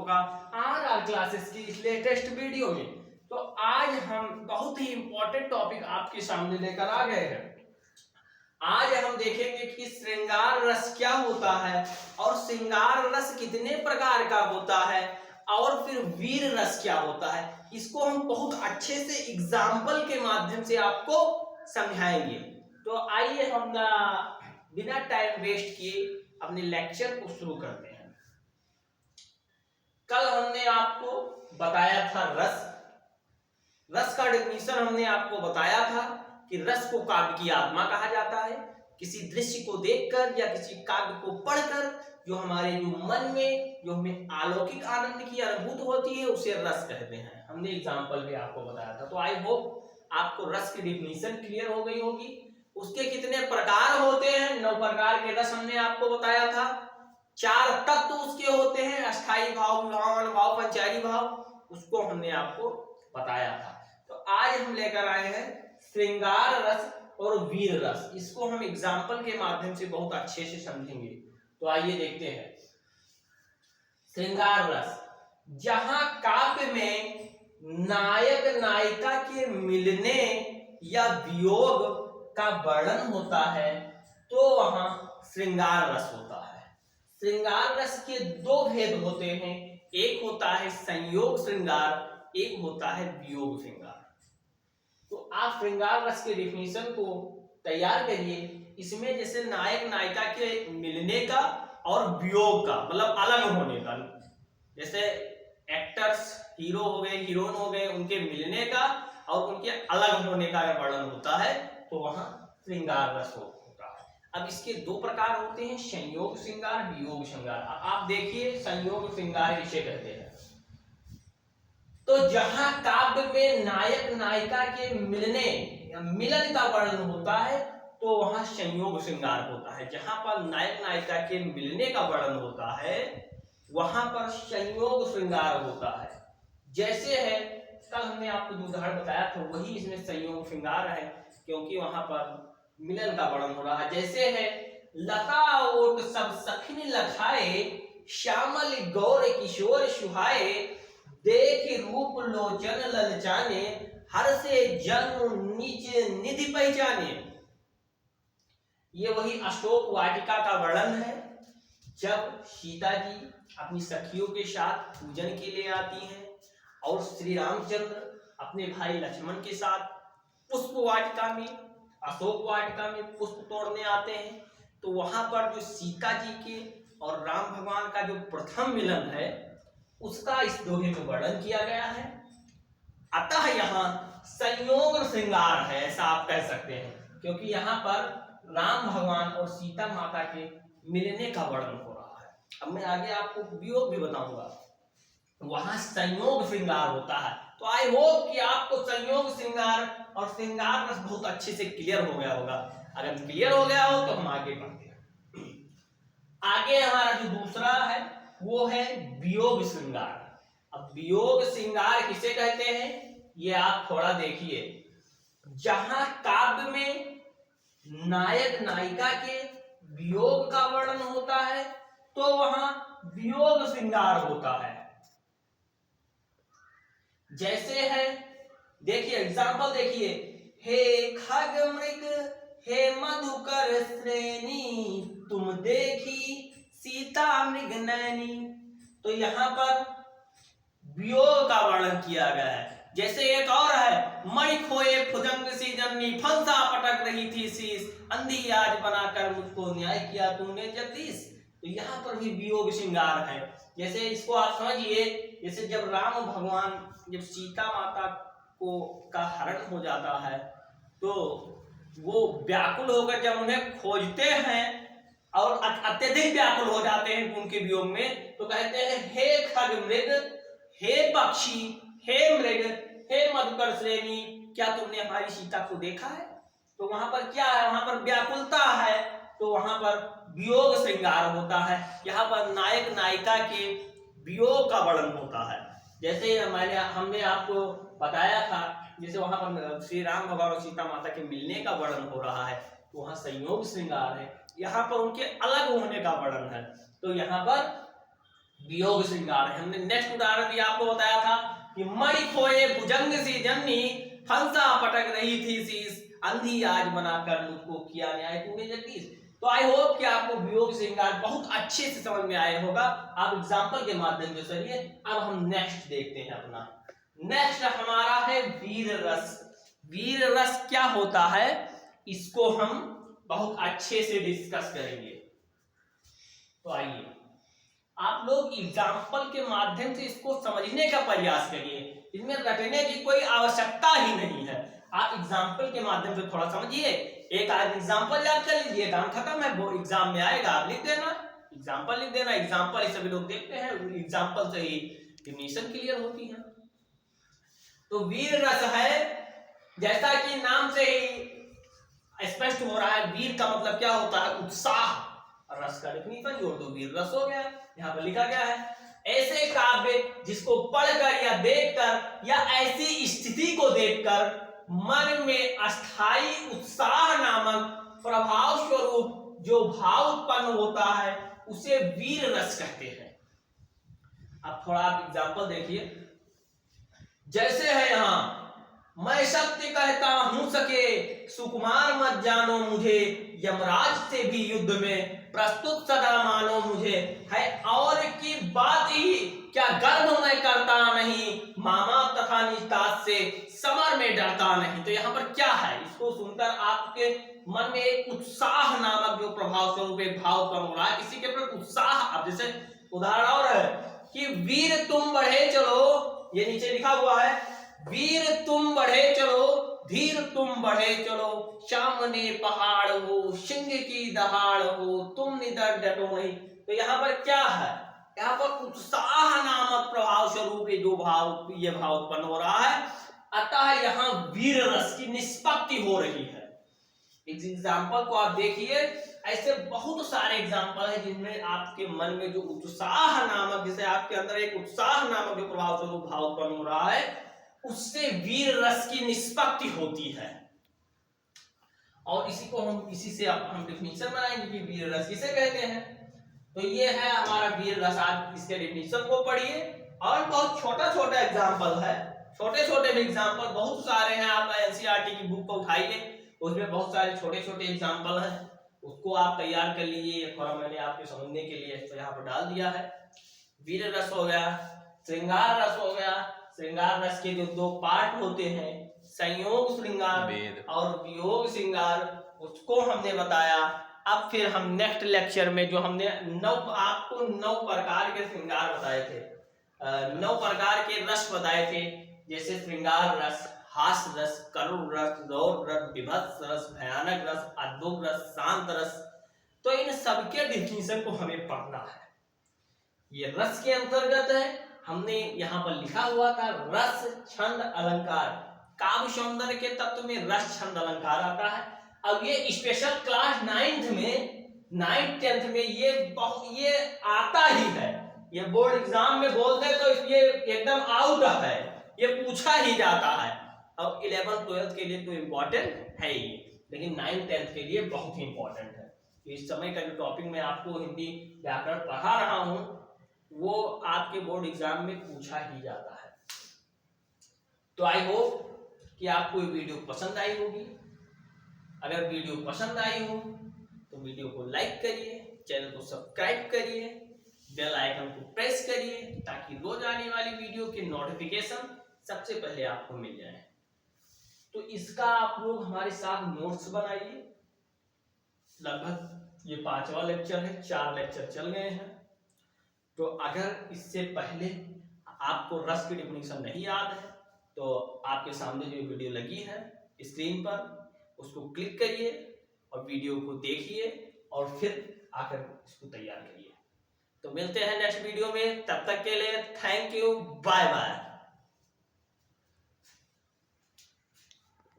होगा are classes की इस लेटेस्ट वीडियो में। तो आज हम बहुत ही इंपॉर्टेंट टॉपिक आपके सामने लेकर आ गए हैं। आज हम देखेंगे कि श्रृंगार रस क्या होता है और श्रृंगार रस कितने प्रकार का होता है और फिर वीर रस क्या होता है। इसको हम बहुत अच्छे से एग्जाम्पल के माध्यम से आपको समझाएंगे। तो आइए हम बिना टाइम वेस्ट किए अपने लेक्चर को शुरू करते हैं। कल हमने आपको बताया था रस का डेफिनेशन हमने आपको बताया था कि रस को काव्य की आत्मा कहा जाता है। किसी दृश्य को देखकर या किसी काव्य को पढ़कर जो हमारे मन में जो हमें अलौकिक आनंद की अनुभूति होती है उसे रस कहते हैं। हमने एग्जाम्पल भी आपको बताया था। तो आई होप आपको रस की डेफिनेशन क्लियर हो गई होगी। उसके कितने प्रकार होते हैं, 9 प्रकार के रस हमने आपको बताया था। 4 तत्व उसके होते हैं, अस्थाई भाव, विभावान भाव, पंचारी भाव, उसको हमने आपको बताया था। तो आज हम लेकर आए हैं श्रृंगार रस और वीर रस। इसको हम एग्जाम्पल के माध्यम से बहुत अच्छे से समझेंगे। तो आइए देखते हैं। श्रृंगार रस, जहां काव्य में नायक नायिका के मिलने या वियोग का वर्णन होता है तो वहां श्रृंगार रस होता है। श्रृंगार रस के 2 भेद होते हैं, एक होता है संयोग श्रृंगार, एक होता है वियोग श्रृंगार। तो आप श्रृंगार रस के डेफिनेशन को तैयार करिए। इसमें जैसे नायक नायिका के मिलने का और वियोग का मतलब अलग होने का, जैसे एक्टर्स हीरो हो गए, हीरोइन हो गए, उनके मिलने का और उनके अलग होने का वर्णन होता है तो वहां श्रृंगार रस होता है। अब इसके 2 प्रकार होते हैं, संयोग श्रृंगार, वियोग श्रृंगार। आप देखिए संयोग श्रृंगार किसे कहते हैं। तो जहां काव्य में नायक नायिका के मिलने या मिलन का वर्णन होता है तो वहां संयोग श्रृंगार होता है। जहां पर नायक नायिका के मिलने का वर्णन होता है वहां पर संयोग श्रृंगार होता है। जैसे है कल हमने आपको जो उदाहरण बताया था वही इसमें संयोग श्रृंगार है, क्योंकि वहां पर मिलन का वर्णन हो रहा है। जैसे है लता ओट सब सखिन लखाए, श्यामल गौर किशोर सुहाए, देख रूप लोचन ललचाने, हर से जन्म नीच निधि पहचाने। ये वही अशोक वाटिका का वर्णन है, जब सीता जी अपनी सखियों के साथ पूजन के लिए आती हैं और श्री रामचंद्र अपने भाई लक्ष्मण के साथ पुष्प वाटिका में, अशोक वाटिका में पुष्प तोड़ने आते हैं। तो वहां पर जो सीता जी के और राम भगवान का जो प्रथम मिलन है उसका इस दोहे में वर्णन किया गया है। अतः यहाँ संयोग श्रृंगार है, ऐसा आप कह सकते हैं, क्योंकि यहाँ पर राम भगवान और सीता माता के मिलने का वर्णन हो रहा है। अब मैं आगे आपको वियोग भी बताऊंगा, वहां संयोग श्रृंगार होता है। तो आई होप कि आपको संयोग श्रृंगार और श्रृंगार रस बहुत अच्छे से क्लियर हो गया होगा। अगर क्लियर हो गया हो तो हम आगे बढ़ते हैं। आगे हमारा जो दूसरा है वो है वियोग श्रृंगार। अब वियोग श्रृंगार किसे कहते हैं ये आप थोड़ा देखिए। जहां काव्य में नायक नायिका के वियोग का वर्णन होता है तो वहां वियोग श्रृंगार होता है। जैसे है देखिए एग्जाम्पल देखिए, हे खग मृग हे मधुकर श्रेणी, तुम देखी सीता मृग नैनी। तो यहाँ पर वियोग का वर्णन किया गया है। जैसे एक और है, मणि खोए भुजंग सी जननी, फंसा पटक रही थी शीश, अंधी आज बनाकर मुझको न्याय किया तुमने जगदीश। तो यहाँ पर भी वियोग श्रृंगार है। जैसे इसको आप समझिए, जैसे जब राम भगवान जब सीता माता को का हरण हो जाता है तो वो व्याकुल होकर जब उन्हें खोजते हैं और अत्यधिक व्याकुल हो जाते हैं उनके वियोग में, तो कहते हैं हे खग मृग, हे पक्षी, हे मृग, हे मधुकर श्रेणी, क्या तुमने हमारी सीता को देखा है। तो वहां पर क्या है, वहां पर व्याकुलता है, तो वहां पर वियोग श्रृंगार होता है। यहाँ पर नायक नायिका के वियोग का वर्णन होता है। जैसे हमने आपको बताया था, जैसे वहां पर श्री राम भगवान और सीता माता के मिलने का वर्णन हो रहा है तो वहां संयोग श्रृंगार है। यहाँ पर उनके अलग होने का वर्णन है तो यहाँ पर वियोग श्रृंगार है। हमने नेक्स्ट उदाहरण भी आपको बताया था कि मणि खोए भुजंग सी जननी, हंसा पटक रही थी शीश, अंधी आज बनाकर मुझको किया न्याय तूने जगदीश। तो आई होप कि आपको वियोग श्रृंगार बहुत अच्छे से समझ में आया होगा। आप एग्जाम्पल के माध्यम से चलिए अब हम नेक्स्ट देखते हैं अपना। नेक्स्ट हमारा है वीर रस। वीर रस क्या होता है इसको हम बहुत अच्छे से डिस्कस करेंगे। तो आइए आप लोग एग्जाम्पल के माध्यम से इसको समझने का प्रयास करिए, इसमें रटने की कोई आवश्यकता ही नहीं है। आप एग्जाम्पल के माध्यम से थोड़ा समझिए, एक आज एग्जाम्पल याद कर लीजिए, काम खत्म है, वो एग्जाम में आएगा आप लिख देना, एग्जाम्पल लिख देना। एग्जाम्पल ही सभी लोग देखते हैं, एग्जाम्पल से ही डेफिनेशन क्लियर होती है। तो वीर रस है, जैसा कि नाम से ही स्पष्ट हो रहा है, वीर का मतलब क्या होता है उत्साह, रस का डेफिनेशन जोड़ दो, वीर रस हो गया। यहाँ पर लिखा गया है ऐसे काव्य जिसको पढ़कर या देखकर या ऐसी स्थिति को देखकर मन में अस्थाई उत्साह नामक प्रभाव स्वरूप जो भाव उत्पन्न होता है उसे वीर रस कहते हैं। अब थोड़ा आप एग्जाम्पल देखिए, जैसे है यहाँ, मैं सत्य कहता हूं सके सुकुमार मत जानो मुझे, यमराज से भी युद्ध में प्रस्तुत सदा मानो मुझे, है और की बात ही क्या गर्व मैं करता नहीं, मामा तथा निस्तार से समर में डरता नहीं। तो यहाँ पर क्या है, इसको सुनकर आपके मन में एक उत्साह नामक जो प्रभाव स्वरूप भाव उत्पन्न हो रहा है, किसी के प्रति उत्साह। अब जैसे उदाहरण और है कि वीर तुम बढ़े चलो, ये नीचे लिखा हुआ है, वीर तुम बढ़े चलो, धीर तुम बढ़े चलो, सामने पहाड़ हो, सिंह की दहाड़ हो, तुम निडर डटो नहीं। तो यहाँ पर क्या है, यहाँ पर उत्साह नामक प्रभाव स्वरूप ये भाव उत्पन्न हो रहा है, अतः यहाँ वीर रस की निष्पत्ति हो रही है। इस एग्जाम्पल को आप देखिए, ऐसे बहुत सारे एग्जाम्पल है जिनमें आपके मन में जो उत्साह नामक, जैसे आपके अंदर एक उत्साह नामक जो प्रभाव स्वरूप भाव उत्पन्न हो रहा है, उससे वीर रस की निष्पत्ति होती है। और इसी से हम डेफिनेशन बनाएंगे कि वीर रस किसे कहते हैं। तो ये है हमारा वीर रस। आज इसके डेफिनेशन को पढ़िए, और बहुत छोटा छोटा एग्जाम्पल है, छोटे छोटे भी एग्जाम्पल बहुत सारे हैं। आप एनसीईआरटी की बुक को उठाइए, उसमें बहुत सारे छोटे छोटे एग्जाम्पल हैं, उसको आप तैयार कर लीजिए। थोड़ा मैंने आपके समझने के लिए तो यहाँ पर डाल दिया है। वीर रस हो गया, श्रृंगार रस हो गया। श्रृंगार रस के जो दो पार्ट होते हैं, संयोग श्रृंगार और वियोग श्रृंगार, उसको हमने बताया। अब फिर हम नेक्स्ट लेक्चर में जो हमने आपको 9 प्रकार के श्रृंगार बताए थे, 9 प्रकार के रस बताए थे, जैसे श्रृंगार रस, हास रस, करुण रस, रौद्र रस, विभत्स रस, भयानक रस, अद्भुत रस, शांत रस। तो इन सबके डेफिनेशन को हमें पढ़ना है। ये रस के अंतर्गत है, हमने यहाँ पर लिखा हुआ था रस छंद अलंकार। काव्य सौंदर्य के तत्व में रस छंद अलंकार आता है। अब ये स्पेशल क्लास 9th में 9th 10th में ये आता ही है, ये बोर्ड एग्जाम में बोलते तो ये एकदम आउट है, ये पूछा ही जाता है। अब 11th 12th के लिए तो इम्पोर्टेंट है ही, लेकिन 9th 10th के लिए बहुत ही इम्पोर्टेंट है। तो इस समय का जो टॉपिक मैं आपको हिंदी व्याकरण पढ़ा रहा हूँ वो आपके बोर्ड एग्जाम में पूछा ही जाता है। तो आई होप कि आपको ये वीडियो पसंद आई होगी। अगर वीडियो पसंद आई हो तो वीडियो को लाइक करिए, चैनल को सब्सक्राइब करिए, बेल आइकन को प्रेस करिए, ताकि रोज आने वाली वीडियो के नोटिफिकेशन सबसे पहले आपको मिल जाए। तो इसका आप लोग हमारे साथ नोट्स बनाइए। लगभग ये 5वां लेक्चर है, 4 लेक्चर चल गए हैं। तो अगर इससे पहले आपको रस की डेफिनेशन नहीं याद है तो आपके सामने जो वीडियो लगी है स्क्रीन पर, उसको क्लिक करिए और वीडियो को देखिए और फिर आकर इसको तैयार करिए। तो मिलते हैं नेक्स्ट वीडियो में, तब तक के लिए थैंक यू, बाय बाय।